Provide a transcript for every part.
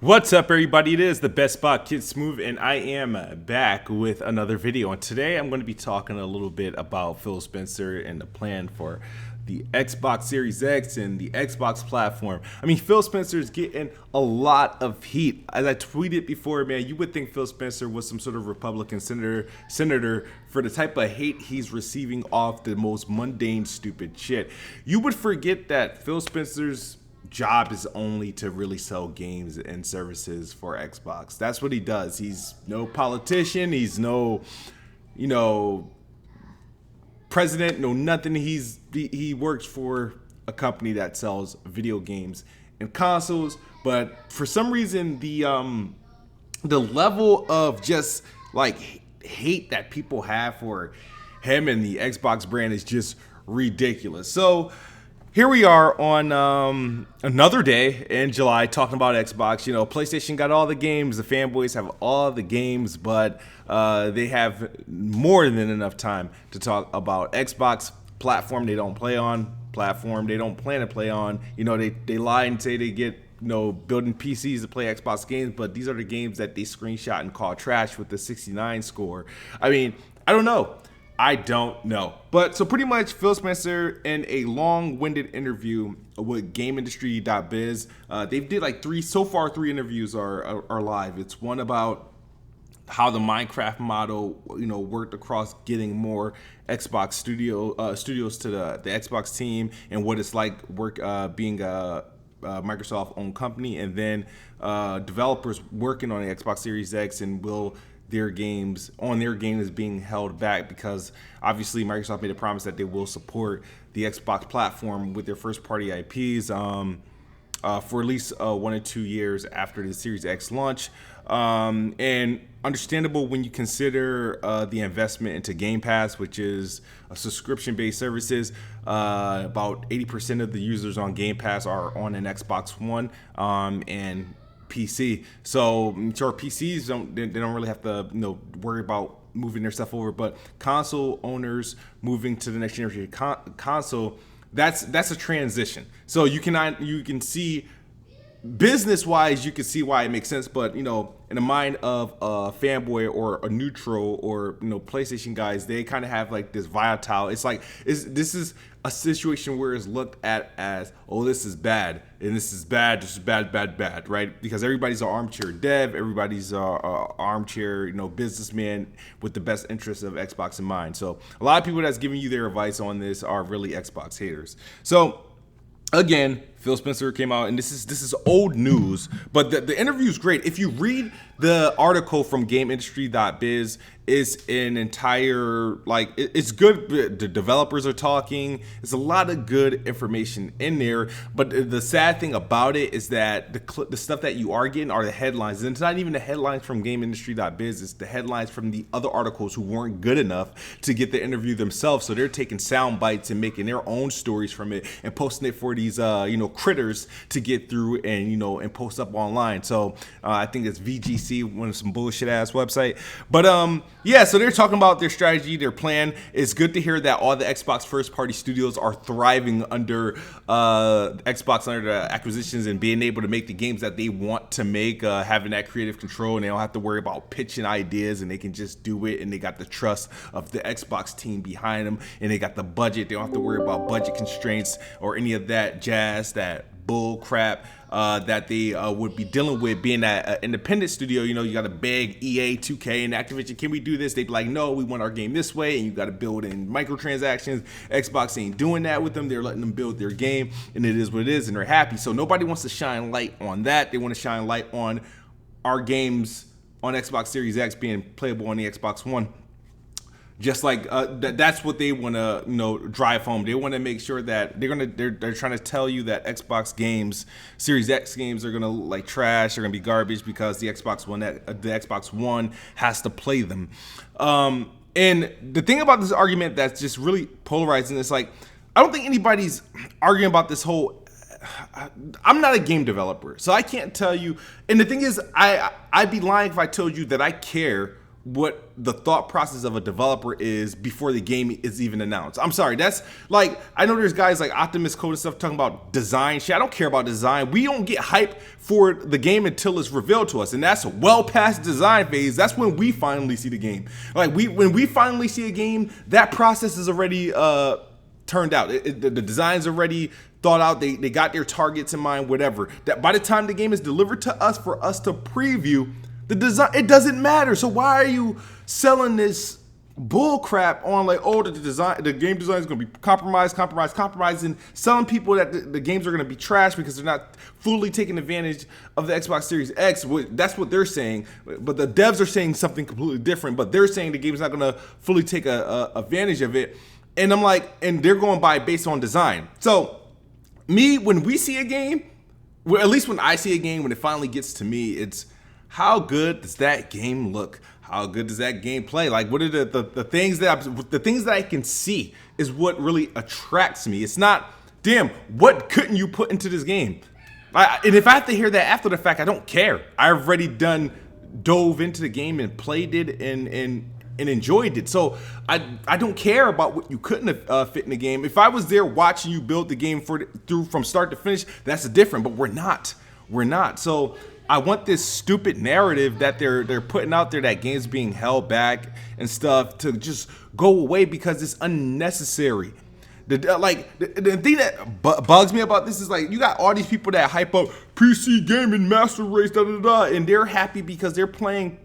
What's up, everybody? It is the Best Spot Kid Smooth, and I am back with another video. And today I'm going to be talking a little bit about Phil Spencer and the plan for the Xbox Series X and the Xbox platform. I mean, Phil Spencer is getting a lot of heat. As I tweeted before, man, you would think Phil Spencer was some sort of Republican senator for the type of hate he's receiving off the most mundane, stupid shit. You would forget that Phil Spencer's job is only to really sell games and services for Xbox. That's what he does. He's no politician. He's no, president. No nothing. He works for a company that sells video games and consoles. But for some reason, the level of just like hate that people have for him and the Xbox brand is just ridiculous. So here we are on another day in July talking about Xbox. PlayStation got all the games. The fanboys have all the games, but they have more than enough time to talk about Xbox platform they don't play on, platform they don't plan to play on. They lie and say they get building PCs to play Xbox games, but these are the games that they screenshot and call trash with the 69 score. I mean, I don't know. But so pretty much Phil Spencer in a long-winded interview with GameIndustry.biz, they did like three interviews are live. It's one about how the Minecraft model, worked across getting more Xbox studios to the Xbox team and what it's like being a Microsoft-owned company, and then developers working on the Xbox Series X and will their games is being held back because obviously Microsoft made a promise that they will support the Xbox platform with their first party IPs for at least 1 or 2 years after the Series X launch, and understandable when you consider the investment into Game Pass, which is a subscription-based services. About 80% of the users on Game Pass are on an Xbox One and PC. So PCs don't really have to worry about moving their stuff over, but console owners moving to the next generation console, that's a transition. So you can see business wise, you can see why it makes sense, but in the mind of a fanboy or a neutral or PlayStation guys, they kind of have like this volatile. It's like this is a situation where it's looked at as, oh, this is bad and this is bad, this is bad, right? Because everybody's an armchair dev, everybody's a armchair businessman with the best interests of Xbox in mind. So a lot of people that's giving you their advice on this are really Xbox haters. So again, Phil Spencer came out, and this is old news, but the interview is great. If you read the article from GameIndustry.biz, it's an entire, it's good. The developers are talking. There's a lot of good information in there, but the sad thing about it is that the stuff that you are getting are the headlines, and it's not even the headlines from GameIndustry.biz. It's the headlines from the other articles who weren't good enough to get the interview themselves, so they're taking sound bites and making their own stories from it and posting it for these critters to get through and and post up online. So I think it's VGC, one of some bullshit ass website. But so they're talking about their strategy, their plan. It's good to hear that all the Xbox first party studios are thriving under Xbox, under the acquisitions, and being able to make the games that they want to make, having that creative control, and they don't have to worry about pitching ideas, and they can just do it, and they got the trust of the Xbox team behind them, and they got the budget. They don't have to worry about budget constraints or any of that jazz, that bull crap that they would be dealing with being an independent studio. You got to beg EA, 2K, and Activision, can we do this? They'd be like, no, we want our game this way, and you got to build in microtransactions. Xbox ain't doing that with them. They're letting them build their game, and it is what it is, and they're happy. So nobody wants to shine light on that. They want to shine light on our games on Xbox Series X being playable on the Xbox One. Just like that's what they want to drive home. They want to make sure that they're trying to tell you that Xbox games, Series X games, are gonna look like trash. They're gonna be garbage because the Xbox One has to play them. And the thing about this argument that's just really polarizing is I don't think anybody's arguing about this whole. I'm not a game developer, so I can't tell you. And the thing is, I'd be lying if I told you that I care what the thought process of a developer is before the game is even announced. I'm sorry, that's like, I know there's guys like Optimus Code and stuff talking about design shit. I don't care about design. We don't get hype for the game until it's revealed to us, and that's well past design phase. That's when we finally see the game. Like when we finally see a game, that process is already turned out. The design's already thought out. They got their targets in mind, whatever. That by the time the game is delivered to us for us to preview, the design, it doesn't matter. So why are you selling this bull crap on like, oh, the game design is going to be compromised, and selling people that the games are going to be trash because they're not fully taking advantage of the Xbox Series X. That's what they're saying, but the devs are saying something completely different. But they're saying the game's not going to fully take advantage of it. And I'm like, and they're going by based on design. So when we see a game, well, at least when I see a game, when it finally gets to me, it's how good does that game look? How good does that game play? Like, what are the things that I can see is what really attracts me. It's not, damn, what couldn't you put into this game? And if I have to hear that after the fact, I don't care. I've already dove into the game and played it and enjoyed it. So I don't care about what you couldn't have fit in the game. If I was there watching you build the game through from start to finish, that's different. But we're not. So I want this stupid narrative that they're putting out there that games being held back and stuff to just go away because it's unnecessary. The thing that bugs me about this is like, you got all these people that hype up PC gaming master race, and they're happy because they're playing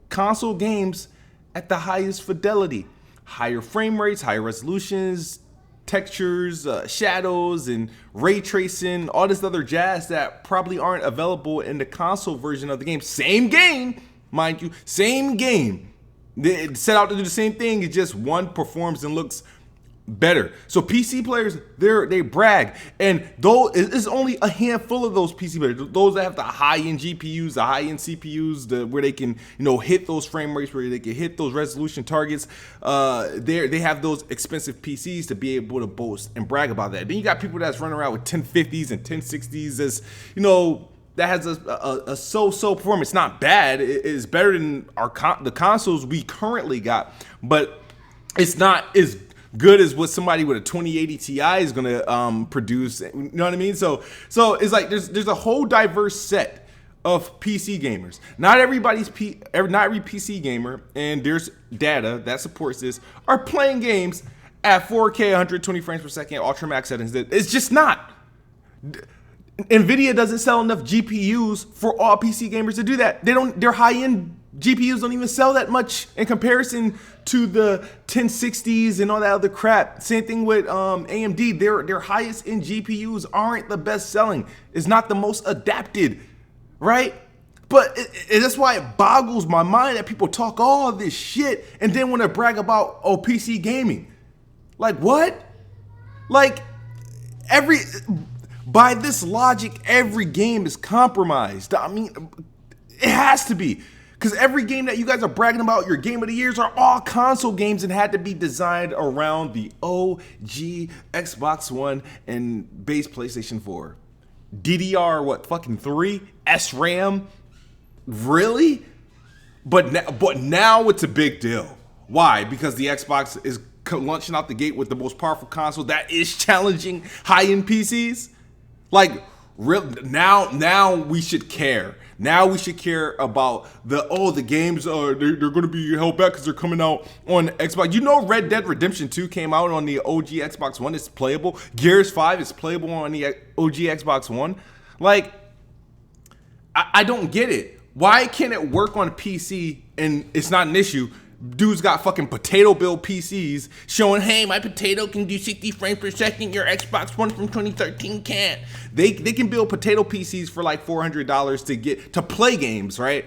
console games at the highest fidelity, higher frame rates, higher resolutions, textures, shadows, and ray tracing, all this other jazz that probably aren't available in the console version of the game. Same game, mind you, same game. They set out to do the same thing, it's just one performs and looks better. So PC players, they brag, and though it's only a handful of those PC players, those that have the high-end GPUs, the high-end CPUs, where they can hit those frame rates, where they can hit those resolution targets. They have those expensive PCs to be able to boast and brag about that. Then you got people that's running around with 1050s and 1060s, as that has a so-so performance. Not bad. It's better than the consoles we currently got, but it's not as good as what somebody with a 2080 Ti is gonna produce. You know what I mean? So it's like there's a whole diverse set of PC gamers. Not every PC gamer, and there's data that supports this, are playing games at 4K 120 frames per second, ultra max settings. It's just not. Nvidia doesn't sell enough GPUs for all PC gamers to do that. Their high-end GPUs don't even sell that much in comparison to the 1060s and all that other crap. Same thing with AMD. Their highest end GPUs aren't the best selling. It's not the most adapted, right? But that's why it boggles my mind that people talk all this shit and then want to brag about PC gaming. Like what? Like by this logic, every game is compromised. I mean, it has to be. Because every game that you guys are bragging about, your game of the years, are all console games and had to be designed around the OG Xbox One and base PlayStation 4. DDR, fucking 3? SRAM? Really? But now it's a big deal. Why? Because the Xbox is launching out the gate with the most powerful console that is challenging high-end PCs? Like, now we should care. Now we should care about the games they're going to be held back because they're coming out on Xbox. Red Dead Redemption 2 came out on the OG Xbox One. It's playable. Gears 5 is playable on the OG Xbox One. Like, I don't get it. Why can't it work on a PC and it's not an issue? Dudes got fucking potato build PCs showing, hey, my potato can do 60 frames per second. Your Xbox One from 2013 can't. They can build potato PCs for like $400 to play games, right?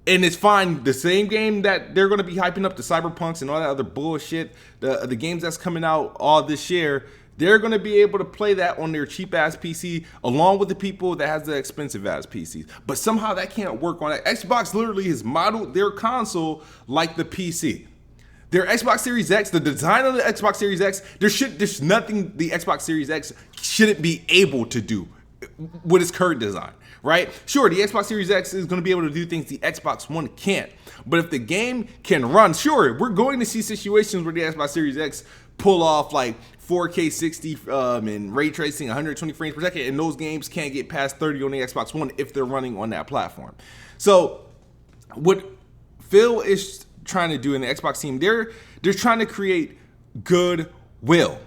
And it's fine. The same game that they're going to be hyping up, the Cyberpunks and all that other bullshit, the games that's coming out all this year, they're going to be able to play that on their cheap-ass PC along with the people that has the expensive-ass PCs. But somehow that can't work on that. Xbox literally has modeled their console like the PC. Their Xbox Series X, the design of the Xbox Series X, there's nothing the Xbox Series X shouldn't be able to do with its current design, right? Sure, the Xbox Series X is going to be able to do things the Xbox One can't. But if the game can run, sure, we're going to see situations where the Xbox Series X pull off like 4K 60 and ray tracing 120 frames per second, and those games can't get past 30 on the Xbox One if they're running on that platform. So what Phil is trying to do in the Xbox team, they're trying to create goodwill,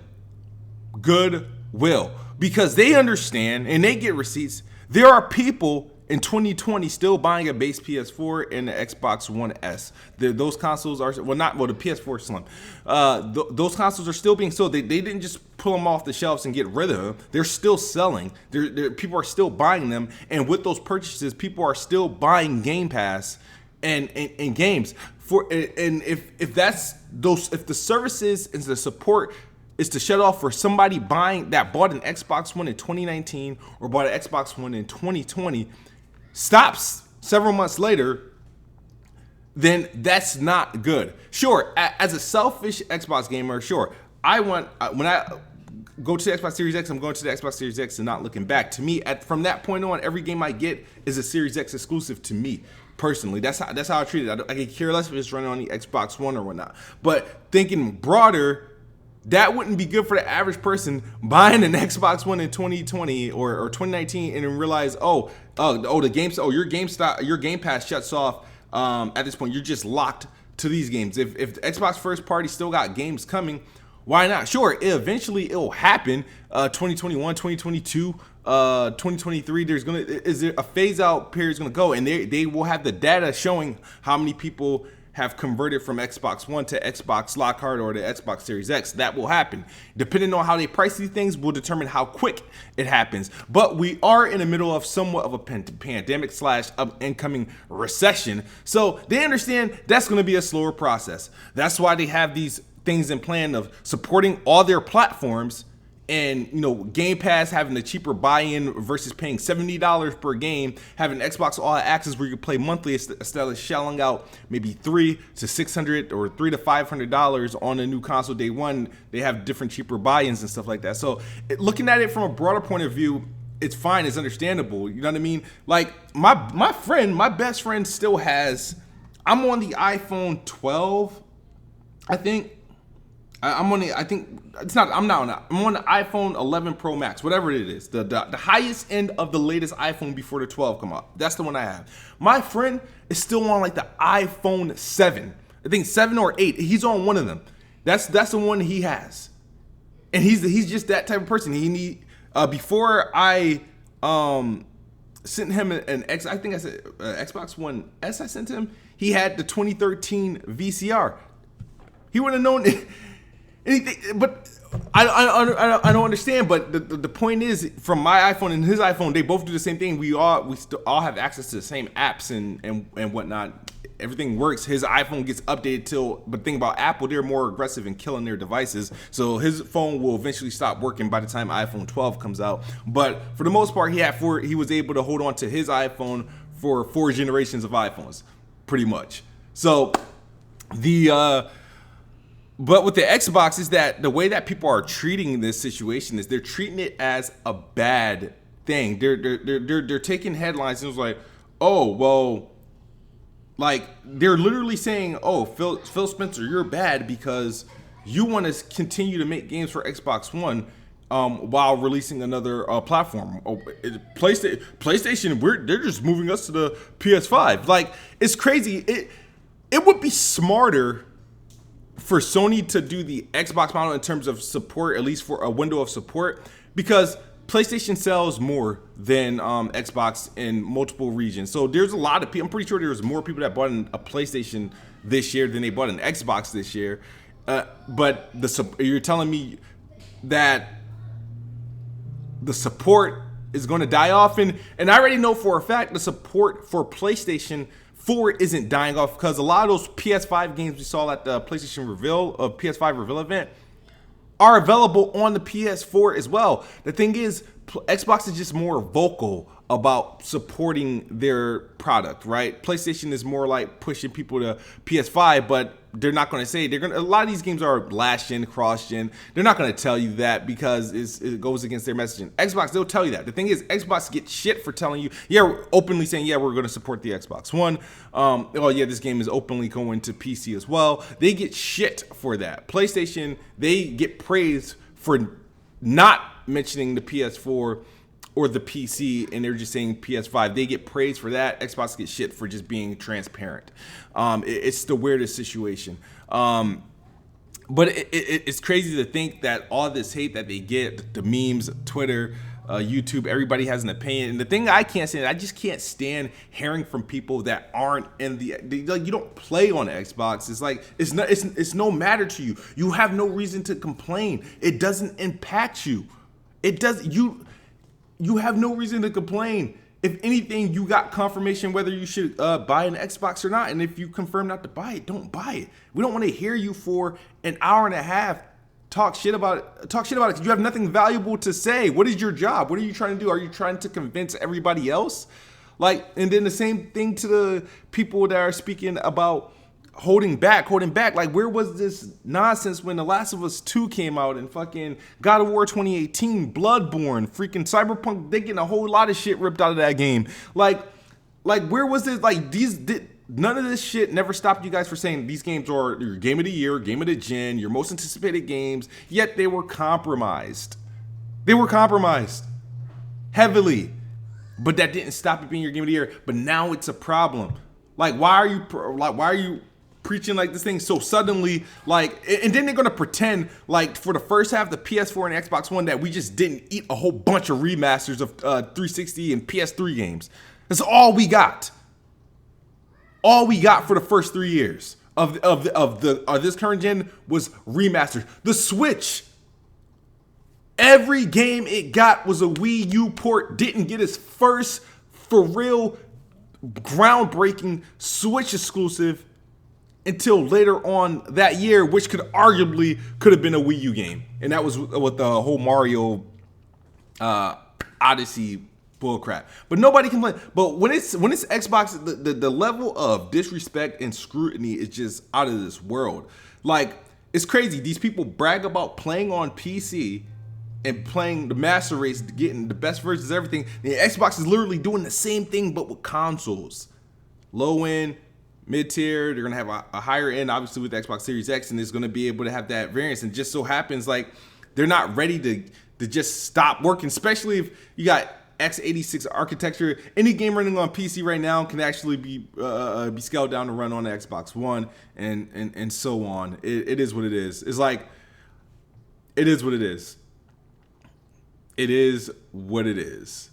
because they understand and they get receipts. There are people in 2020 still buying a base PS4 and the Xbox One S. Those consoles are, the PS4 Slim. Those consoles are still being sold. They didn't just pull them off the shelves and get rid of them. They're still selling. People are still buying them, and with those purchases, people are still buying Game Pass and games. If the services and the support is to shut off for somebody that bought an Xbox One in 2019 or bought an Xbox One in 2020, stops several months later, then that's not good. Sure, as a selfish Xbox gamer, sure, when I go to the Xbox Series X, I'm going to the Xbox Series X and not looking back. To me, from that point on, every game I get is a Series X exclusive to me. Personally, that's how I treat it. I could care less if it's running on the Xbox One or whatnot. But thinking broader, that wouldn't be good for the average person buying an Xbox One in 2020 or 2019 and then realize, your Game Pass shuts off at this point. You're just locked to these games. If the Xbox first party still got games coming, why not? Sure, eventually it'll happen. 2021, 2022, 2023. Is there a phase out period is going to go, and they will have the data showing how many people have converted from Xbox One to Xbox Lockhart or the Xbox Series X. That will happen. Depending on how they price these things will determine how quick it happens. But we are in the middle of somewhat of a pandemic / incoming recession. So they understand that's going to be a slower process. That's why they have these things in plan of supporting all their platforms, and Game Pass having the cheaper buy-in versus paying $70 per game, having Xbox All Access where you can play monthly instead of shelling out maybe $300 to $600 or $300 to $500 on a new console day one. They have different cheaper buy-ins and stuff like that. So looking at it from a broader point of view, it's fine, it's understandable. You know what I mean? Like my best friend still has, I'm on the iPhone 12, I think. I'm on the iPhone 11 Pro Max, whatever it is, the highest end of the latest iPhone before the 12 come out. That's the one I have. My friend is still on like the iPhone 7, I think 7 or 8. He's on one of them. That's the one he has, and he's just that type of person. Before I sent him I think I said Xbox One S. I sent him. He had the 2013 VCR. He wouldn't have known anything, but I don't understand. But the point is, from my iPhone and his iPhone, they both do the same thing. We still all have access to the same apps and whatnot. Everything works. His iPhone gets updated but the thing about Apple, they're more aggressive in killing their devices. So his phone will eventually stop working by the time iPhone 12 comes out. But for the most part, he was able to hold on to his iPhone for 4 generations of iPhones, pretty much. So but with the Xbox is that the way that people are treating this situation is they're treating it as a bad thing. They're taking headlines and it's like, oh, well, like they're literally saying, oh, Phil Spencer, you're bad because you want to continue to make games for Xbox One while releasing another platform. Oh, PlayStation, they're just moving us to the PS5. Like, it's crazy. It would be smarter for Sony to do the Xbox model in terms of support, at least for a window of support, because PlayStation sells more than Xbox in multiple regions. So there's a lot of people. I'm pretty sure there's more people that bought a PlayStation this year than they bought an Xbox this year. But you're telling me that the support is going to die off, and I already know for a fact the support for PlayStation 4 isn't dying off, because a lot of those PS5 games we saw at the PlayStation PS5 reveal event are available on the PS4 as well. The thing is, Xbox is just more vocal about supporting their product, right? PlayStation is more like pushing people to PS5, but they're not going to say a lot of these games are last gen, cross gen. They're not going to tell you that because it goes against their messaging. Xbox, they'll tell you that. The thing is, Xbox gets shit for telling you, openly saying, we're going to support the Xbox One. This game is openly going to PC as well. They get shit for that. PlayStation, they get praised for not mentioning the PS4 or the PC, and they're just saying PS5. They get praised for that. Xbox gets shit for just being transparent. It's the weirdest situation. But it's crazy to think that all this hate that they get, the memes, Twitter, YouTube, everybody has an opinion. And the thing I can't stand, I just can't stand hearing from people that aren't in like, you don't play on Xbox. It's like, it's no matter to you. You have no reason to complain. It doesn't impact you. You have no reason to complain. If anything, you got confirmation whether you should buy an Xbox or not. And if you confirm not to buy it, don't buy it. We don't want to hear you for an hour and a half talk shit about it because you have nothing valuable to say. What is your job? What are you trying to do? Are you trying to convince everybody else? And then the same thing to the people that are speaking about holding back. Like, where was this nonsense when The Last of Us 2 came out and fucking God of War 2018, Bloodborne, freaking Cyberpunk? They getting a whole lot of shit ripped out of that game. Like where was this? None of this shit never stopped you guys from saying these games are your game of the year, game of the gen, your most anticipated games. Yet they were compromised. Heavily. But that didn't stop it being your game of the year. But now it's a problem. Why are you preaching like this thing so suddenly, and then they're gonna pretend like for the first half, the PS4 and Xbox One, that we just didn't eat a whole bunch of remasters of 360 and PS3 games. That's all we got. All we got for the first 3 years of this current gen was remasters. The Switch, every game it got was a Wii U port. Didn't get its first for real groundbreaking Switch exclusive until later on that year, which could have been a Wii U game, and that was with the whole Mario Odyssey bullcrap. But nobody complained. But when it's Xbox, the level of disrespect and scrutiny is just out of this world. It's crazy. These people brag about playing on PC and playing the master race, getting the best versions of everything. The Xbox is literally doing the same thing, but with consoles. Low end, mid tier. They're gonna have a higher end, obviously, with the Xbox Series X, and it's gonna be able to have that variance. And just so happens, they're not ready to just stop working, especially if you got x86 architecture. Any game running on PC right now can actually be scaled down to run on the Xbox One, and so on. It is what it is. It is what it is. It is what it is.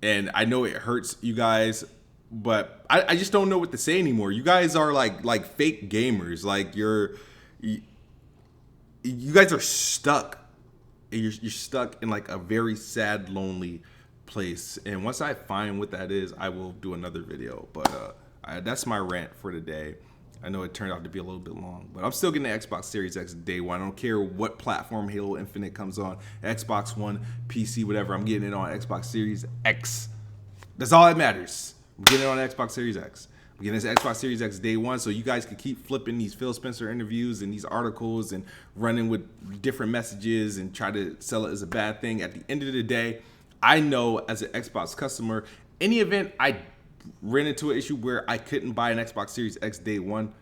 And I know it hurts you guys, but I just don't know what to say anymore. You guys are like fake gamers. You guys are stuck. You're stuck in a very sad, lonely place. And once I find what that is, I will do another video. But that's my rant for today. I know it turned out to be a little bit long, but I'm still getting the Xbox Series X day one. I don't care what platform Halo Infinite comes on, Xbox One, PC, whatever. I'm getting it on Xbox Series X. That's all that matters. I'm getting it on Xbox Series X. I'm getting this Xbox Series X day one, so you guys can keep flipping these Phil Spencer interviews and these articles and running with different messages and try to sell it as a bad thing. At the end of the day, I know as an Xbox customer, any event I ran into an issue where I couldn't buy an Xbox Series X day one,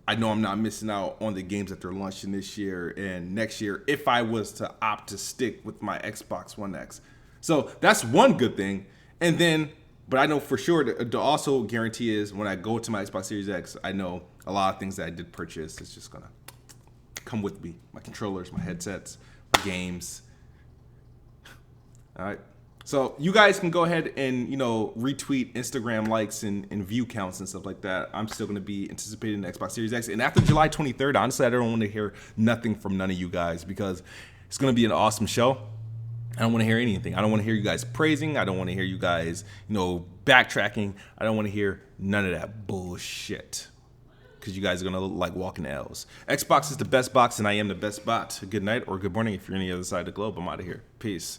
I know I'm not missing out on the games that they're launching this year and next year if I was to opt to stick with my Xbox One X. So that's one good thing. And then, but I know for sure the also guarantee is when I go to my Xbox Series X, I know a lot of things that I did purchase is just gonna come with me. My controllers, my headsets, my games. All right. So you guys can go ahead and, retweet Instagram likes and view counts and stuff like that. I'm still going to be anticipating the Xbox Series X. And after July 23rd, honestly, I don't want to hear nothing from none of you guys because it's going to be an awesome show. I don't want to hear anything. I don't want to hear you guys praising. I don't want to hear you guys, backtracking. I don't want to hear none of that bullshit because you guys are going to look like walking L's. Xbox is the best box and I am the best bot. Good night or good morning if you're on the other side of the globe. I'm out of here. Peace.